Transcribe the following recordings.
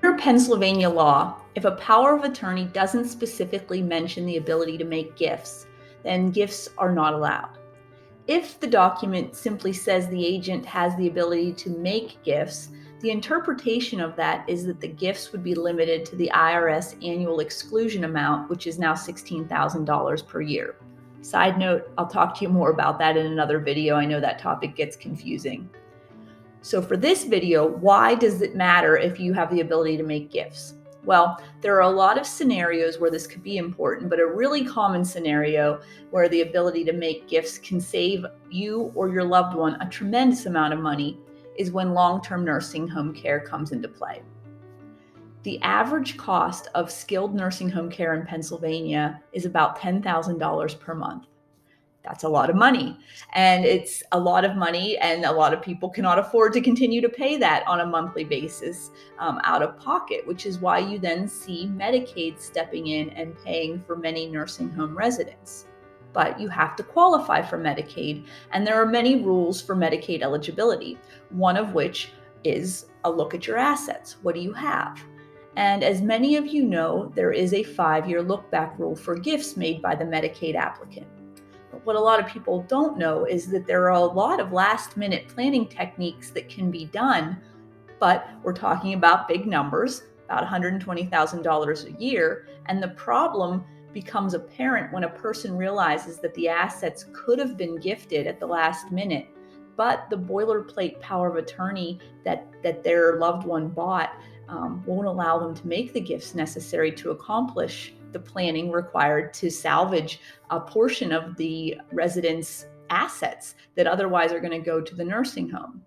Under Pennsylvania law, if a power of attorney doesn't specifically mention the ability to make gifts, then gifts are not allowed. If the document simply says the agent has the ability to make gifts, the interpretation of that is that the gifts would be limited to the IRS annual exclusion amount, which is now $16,000 per year. Side note, I'll talk to you more about that in another video. I know that topic gets confusing. So for this video, why does it matter if you have the ability to make gifts? Well, there are a lot of scenarios where this could be important, but a really common scenario where the ability to make gifts can save you or your loved one a tremendous amount of money is when long-term nursing home care comes into play. The average cost of skilled nursing home care in Pennsylvania is about $10,000 per month. That's a lot of money. And it's a lot of money, and a lot of people cannot afford to continue to pay that on a monthly basis out of pocket, which is why you then see Medicaid stepping in and paying for many nursing home residents. But you have to qualify for Medicaid, and there are many rules for Medicaid eligibility, one of which is a look at your assets. What do you have? And as many of you know, there is a 5-year look-back rule for gifts made by the Medicaid applicant. But what a lot of people don't know is that there are a lot of last-minute planning techniques that can be done, but we're talking about big numbers, about $120,000 a year, and the problem becomes apparent when a person realizes that the assets could have been gifted at the last minute, but the boilerplate power of attorney that their loved one bought won't allow them to make the gifts necessary to accomplish the planning required to salvage a portion of the resident's assets that otherwise are going to go to the nursing home.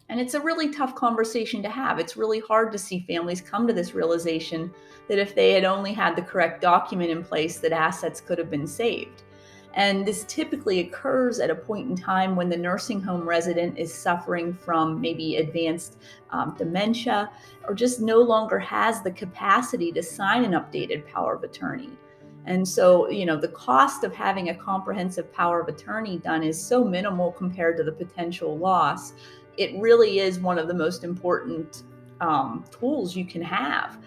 And it's a really tough conversation to have. It's really hard to see families come to this realization that if they had only had the correct document in place, that assets could have been saved. And this typically occurs at a point in time when the nursing home resident is suffering from maybe advanced dementia, or just no longer has the capacity to sign an updated power of attorney. And so, the cost of having a comprehensive power of attorney done is so minimal compared to the potential loss. It really is one of the most important tools you can have.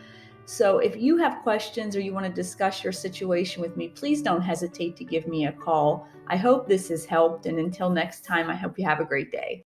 So if you have questions or you want to discuss your situation with me, please don't hesitate to give me a call. I hope this has helped. And until next time, I hope you have a great day.